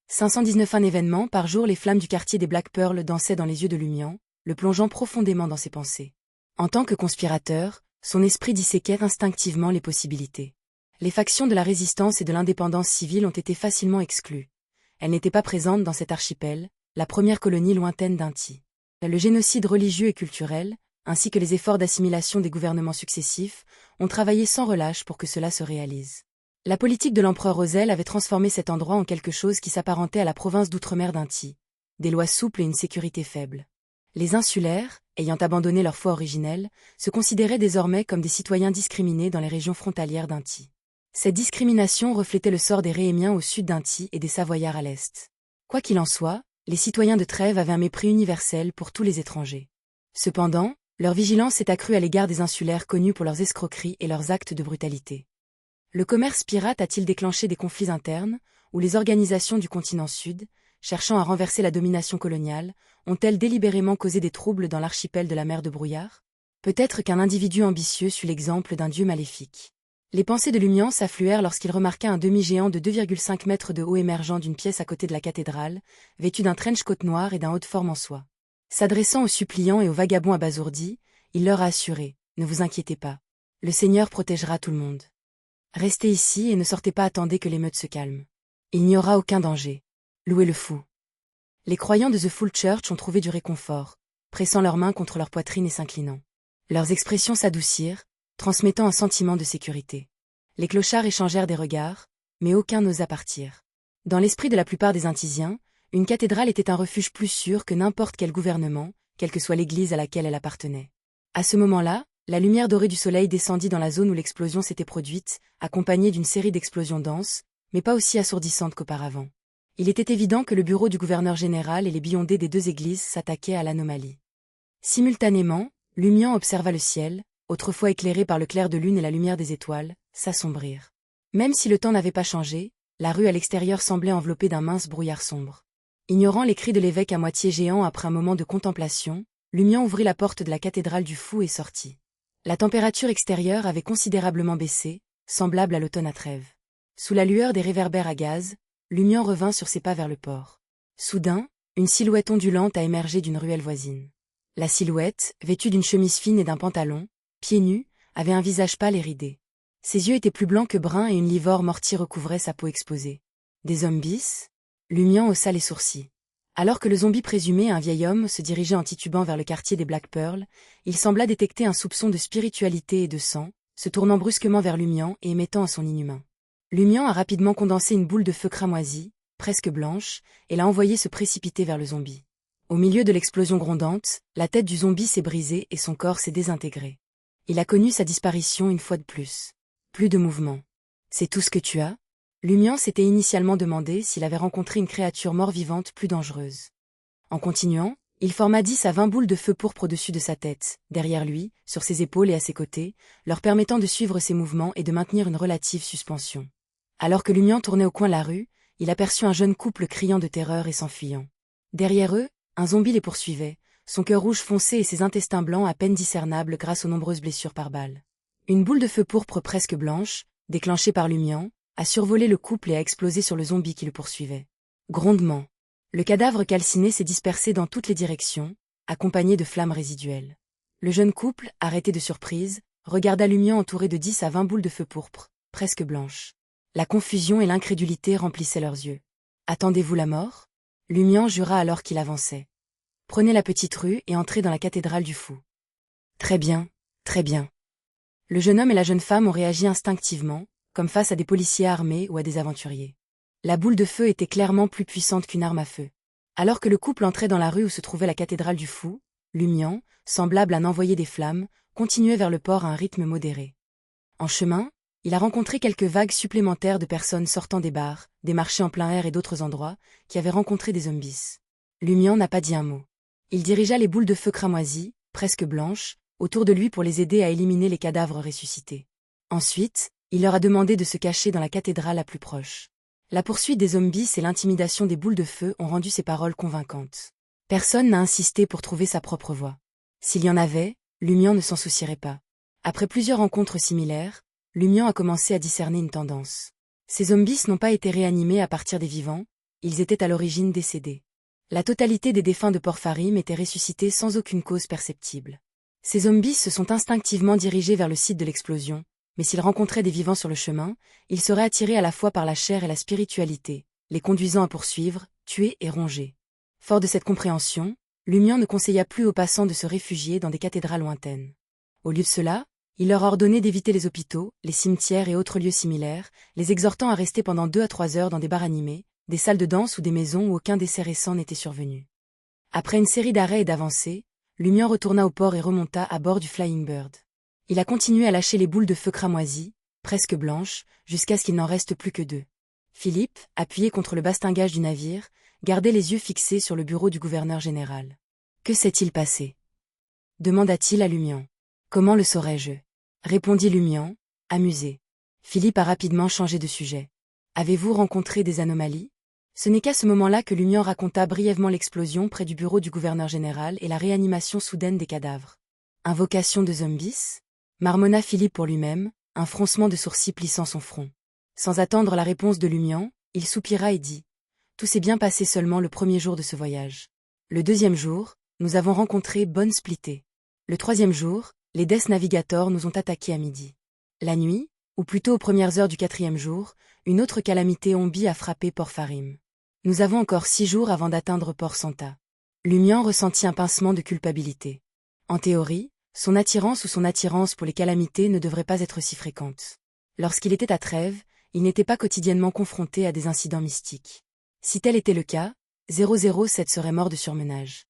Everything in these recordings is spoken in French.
519 un événement par jour, les flammes du quartier des Black Pearl dansaient dans les yeux de Lumian, le plongeant profondément dans ses pensées. En tant que conspirateur, son esprit disséquait instinctivement les possibilités. Les factions de la résistance et de l'indépendance civile ont été facilement exclues. Elles n'étaient pas présentes dans cet archipel, la première colonie lointaine d'Inti. Le génocide religieux et culturel, ainsi que les efforts d'assimilation des gouvernements successifs, ont travaillé sans relâche pour que cela se réalise. La politique de l'empereur Roselle avait transformé cet endroit en quelque chose qui s'apparentait à la province d'outre-mer d'Inti. Des lois souples et une sécurité faible. Les insulaires, ayant abandonné leur foi originelle, se considéraient désormais comme des citoyens discriminés dans les régions frontalières d'Inti. Cette discrimination reflétait le sort des Réhémiens au sud d'Inti et des Savoyards à l'est. Quoi qu'il en soit, les citoyens de Trèves avaient un mépris universel pour tous les étrangers. Cependant, leur vigilance s'est accrue à l'égard des insulaires connus pour leurs escroqueries et leurs actes de brutalité. Le commerce pirate a-t-il déclenché des conflits internes, ou les organisations du continent sud, cherchant à renverser la domination coloniale, ont-elles délibérément causé des troubles dans l'archipel de la mer de Brouillard? Peut-être qu'un individu ambitieux suit l'exemple d'un dieu maléfique. Les pensées de Lumian s'affluèrent lorsqu'il remarqua un demi-géant de 2,5 mètres de haut émergeant d'une pièce à côté de la cathédrale, vêtu d'un trench-coat noir et d'un haut de forme en soie. S'adressant aux suppliants et aux vagabonds abasourdis, il leur a assuré « Ne vous inquiétez pas. Le Seigneur protégera tout le monde. Restez ici et ne sortez pas, attendez que l'émeute se calme. Il n'y aura aucun danger. Louez le fou. » Les croyants de The Full Church ont trouvé du réconfort, pressant leurs mains contre leur poitrine et s'inclinant. Leurs expressions s'adoucirent, transmettant un sentiment de sécurité. Les clochards échangèrent des regards, mais aucun n'osa partir. Dans l'esprit de la plupart des Intisiens, une cathédrale était un refuge plus sûr que n'importe quel gouvernement, quelle que soit l'église à laquelle elle appartenait. À ce moment-là, la lumière dorée du soleil descendit dans la zone où l'explosion s'était produite, accompagnée d'une série d'explosions denses, mais pas aussi assourdissantes qu'auparavant. Il était évident que le bureau du gouverneur général et les billondés des deux églises s'attaquaient à l'anomalie. Simultanément, Lumian observa le ciel, autrefois éclairé par le clair de lune et la lumière des étoiles, s'assombrir. Même si le temps n'avait pas changé, la rue à l'extérieur semblait enveloppée d'un mince brouillard sombre. Ignorant les cris de l'évêque à moitié géant après un moment de contemplation, Lumian ouvrit la porte de la cathédrale du Fou et sortit. La température extérieure avait considérablement baissé, semblable à l'automne à Trèves. Sous la lueur des réverbères à gaz, Lumian revint sur ses pas vers le port. Soudain, une silhouette ondulante a émergé d'une ruelle voisine. La silhouette, vêtue d'une chemise fine et d'un pantalon, pieds nus, avait un visage pâle et ridé. Ses yeux étaient plus blancs que bruns et une livore mortie recouvrait sa peau exposée. Des zombies? Lumian haussa les sourcils. Alors que le zombie présumé, un vieil homme, se dirigeait en titubant vers le quartier des Black Pearl, il sembla détecter un soupçon de spiritualité et de sang, se tournant brusquement vers Lumian et émettant à son inhumain. Lumian a rapidement condensé une boule de feu cramoisie, presque blanche, et l'a envoyé se précipiter vers le zombie. Au milieu de l'explosion grondante, la tête du zombie s'est brisée et son corps s'est désintégré. Il a connu sa disparition une fois de plus. Plus de mouvement. C'est tout ce que tu as? Lumian s'était initialement demandé s'il avait rencontré une créature mort-vivante plus dangereuse. En continuant, il forma 10 à 20 boules de feu pourpre au-dessus de sa tête, derrière lui, sur ses épaules et à ses côtés, leur permettant de suivre ses mouvements et de maintenir une relative suspension. Alors que Lumian tournait au coin de la rue, il aperçut un jeune couple criant de terreur et s'enfuyant. Derrière eux, un zombie les poursuivait, son cœur rouge foncé et ses intestins blancs à peine discernables grâce aux nombreuses blessures par balle. Une boule de feu pourpre presque blanche, déclenchée par Lumian, a survolé le couple et a explosé sur le zombie qui le poursuivait. Grondement. Le cadavre calciné s'est dispersé dans toutes les directions, accompagné de flammes résiduelles. Le jeune couple, arrêté de surprise, regarda Lumian entouré de 10 à 20 boules de feu pourpre, presque blanches. La confusion et l'incrédulité remplissaient leurs yeux. « Attendez-vous la mort ?» Lumian jura alors qu'il avançait. « Prenez la petite rue et entrez dans la cathédrale du Fou. »« Très bien, très bien. » Le jeune homme et la jeune femme ont réagi instinctivement, comme face à des policiers armés ou à des aventuriers. La boule de feu était clairement plus puissante qu'une arme à feu. Alors que le couple entrait dans la rue où se trouvait la cathédrale du Fou, Lumian, semblable à un envoyé des flammes, continuait vers le port à un rythme modéré. En chemin, il a rencontré quelques vagues supplémentaires de personnes sortant des bars, des marchés en plein air et d'autres endroits, qui avaient rencontré des zombies. Lumian n'a pas dit un mot. Il dirigea les boules de feu cramoisies, presque blanches, autour de lui pour les aider à éliminer les cadavres ressuscités. Ensuite, il leur a demandé de se cacher dans la cathédrale la plus proche. La poursuite des zombies et l'intimidation des boules de feu ont rendu ses paroles convaincantes. Personne n'a insisté pour trouver sa propre voie. S'il y en avait, Lumian ne s'en soucierait pas. Après plusieurs rencontres similaires, Lumian a commencé à discerner une tendance. Ces zombies n'ont pas été réanimés à partir des vivants, Ils étaient à l'origine décédés. La totalité des défunts de Port Farim étaient ressuscités sans aucune cause perceptible. Ces zombies se sont instinctivement dirigés vers le site de l'explosion, mais s'ils rencontraient des vivants sur le chemin, ils seraient attirés à la fois par la chair et la spiritualité, les conduisant à poursuivre, tuer et ronger. Fort de cette compréhension, Lumian ne conseilla plus aux passants de se réfugier dans des cathédrales lointaines. Au lieu de cela, il leur ordonnait d'éviter les hôpitaux, les cimetières et autres lieux similaires, les exhortant à rester pendant 2 à 3 heures dans des bars animés, des salles de danse ou des maisons où aucun décès récent n'était survenu. Après une série d'arrêts et d'avancées, Lumian retourna au port et remonta à bord du Flying Bird. Il a continué à lâcher les boules de feu cramoisies, presque blanches, jusqu'à ce qu'il n'en reste plus que 2. Philippe, appuyé contre le bastingage du navire, gardait les yeux fixés sur le bureau du gouverneur général. Que s'est-il passé? Demanda-t-il à Lumian. Comment le saurais-je? Répondit Lumian, amusé. Philippe a rapidement changé de sujet. Avez-vous rencontré des anomalies? Ce n'est qu'à ce moment-là que Lumian raconta brièvement l'explosion près du bureau du gouverneur général et la réanimation soudaine des cadavres. Invocation de zombies? Marmonna Philippe pour lui-même, un froncement de sourcils plissant son front. Sans attendre la réponse de Lumian, il soupira et dit. Tout s'est bien passé seulement le premier jour de ce voyage. Le deuxième jour, nous avons rencontré Bonne Splitté. Le troisième jour, les Death Navigators nous ont attaqués à midi. La nuit, ou plutôt aux premières heures du 4e jour, une autre calamité zombie a frappé Port Farim. Nous avons encore 6 jours avant d'atteindre Port Santa. Lumian ressentit un pincement de culpabilité. En théorie, son attirance ou son attirance pour les calamités ne devrait pas être si fréquente. Lorsqu'il était à Trèves, il n'était pas quotidiennement confronté à des incidents mystiques. Si tel était le cas, 007 serait mort de surmenage.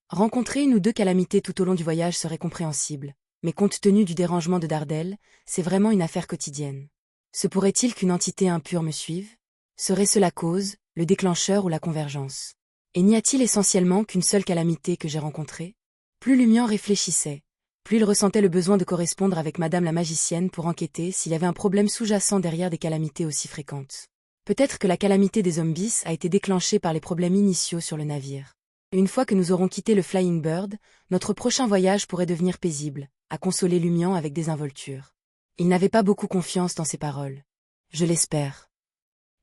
Rencontrer une ou 2 calamités tout au long du voyage serait compréhensible, mais compte tenu du dérangement de Dardel, c'est vraiment une affaire quotidienne. Se pourrait-il qu'une entité impure me suive? Serait-ce la cause, le déclencheur ou la convergence? Et n'y a-t-il essentiellement qu'une seule calamité que j'ai rencontrée? Plus Lumian réfléchissait, plus il ressentait le besoin de correspondre avec Madame la magicienne pour enquêter s'il y avait un problème sous-jacent derrière des calamités aussi fréquentes. Peut-être que la calamité des zombies a été déclenchée par les problèmes initiaux sur le navire. Une fois que nous aurons quitté le Flying Bird, notre prochain voyage pourrait devenir paisible, a consolé Lumian avec désinvolture. Il n'avait pas beaucoup confiance dans ses paroles. Je l'espère.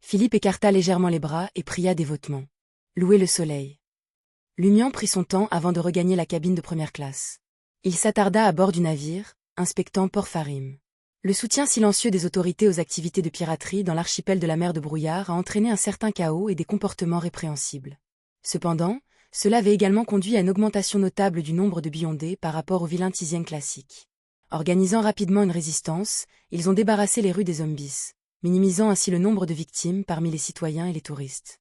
Philippe écarta légèrement les bras et pria dévotement. Louer le soleil. Lumian prit son temps avant de regagner la cabine de première classe. Il s'attarda à bord du navire, inspectant Port Farim. Le soutien silencieux des autorités aux activités de piraterie dans l'archipel de la mer de Brouillard a entraîné un certain chaos et des comportements répréhensibles. Cependant, cela avait également conduit à une augmentation notable du nombre de Beyondés par rapport aux vilains Tisiens classiques. Organisant rapidement une résistance, ils ont débarrassé les rues des zombies, minimisant ainsi le nombre de victimes parmi les citoyens et les touristes.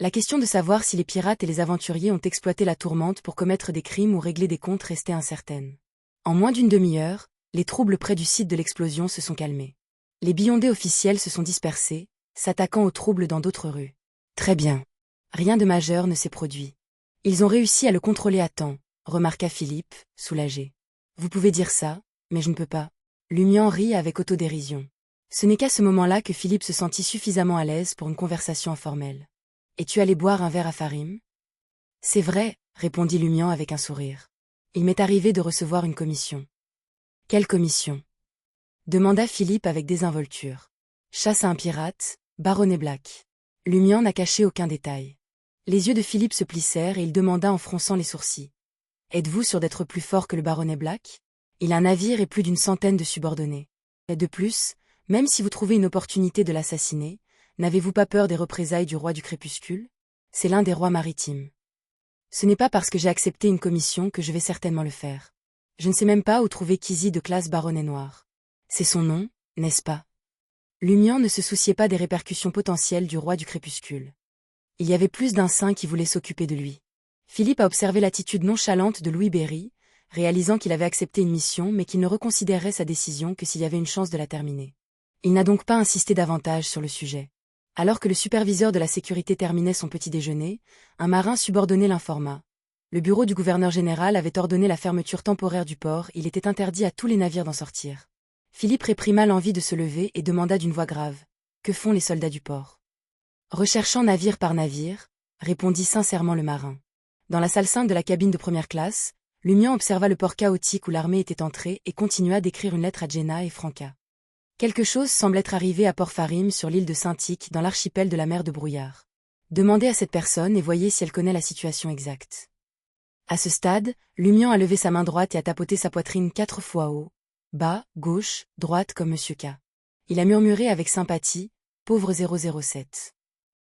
La question de savoir si les pirates et les aventuriers ont exploité la tourmente pour commettre des crimes ou régler des comptes restait incertaine. En moins d'une demi-heure, les troubles près du site de l'explosion se sont calmés. Les Beyondés officiels se sont dispersés, s'attaquant aux troubles dans d'autres rues. Très bien. Rien de majeur ne s'est produit. Ils ont réussi à le contrôler à temps, remarqua Philippe, soulagé. Vous pouvez dire ça, mais je ne peux pas. Lumian rit avec autodérision. Ce n'est qu'à ce moment-là que Philippe se sentit suffisamment à l'aise pour une conversation informelle. Et tu allais boire un verre à Farim? C'est vrai, répondit Lumian avec un sourire. Il m'est arrivé de recevoir une commission. Quelle commission? Demanda Philippe avec désinvolture. Chasse à un pirate, Baronnet Black. Lumian n'a caché aucun détail. Les yeux de Philippe se plissèrent et il demanda en fronçant les sourcils. Êtes-vous sûr d'être plus fort que le Baronnet Black? Il a un navire et plus d'une centaine de subordonnés. Et de plus, même si vous trouvez une opportunité de l'assassiner, n'avez-vous pas peur des représailles du roi du crépuscule? C'est l'un des rois maritimes. Ce n'est pas parce que j'ai accepté une commission que je vais certainement le faire. Je ne sais même pas où trouver Kizzy de classe Baronnet Noir. C'est son nom, n'est-ce pas? Lumian ne se souciait pas des répercussions potentielles du roi du crépuscule. Il y avait plus d'un saint qui voulait s'occuper de lui. Philippe a observé l'attitude nonchalante de Louis Berry, réalisant qu'il avait accepté une mission mais qu'il ne reconsidérerait sa décision que s'il y avait une chance de la terminer. Il n'a donc pas insisté davantage sur le sujet. Alors que le superviseur de la sécurité terminait son petit déjeuner, un marin subordonné l'informa. Le bureau du gouverneur général avait ordonné la fermeture temporaire du port, il était interdit à tous les navires d'en sortir. Philippe réprima l'envie de se lever et demanda d'une voix grave. Que font les soldats du port? Recherchant navire par navire, répondit sincèrement le marin. Dans la salle 5 de la cabine de première classe, Lumian observa le port chaotique où l'armée était entrée et continua d'écrire une lettre à Jenna et Franca. Quelque chose semble être arrivé à Port Farim sur l'île de Saint-Ic dans l'archipel de la mer de Brouillard. Demandez à cette personne et voyez si elle connaît la situation exacte. À ce stade, Lumian a levé sa main droite et a tapoté sa poitrine 4 fois haut, bas, gauche, droite comme Monsieur K. Il a murmuré avec sympathie, pauvre 007.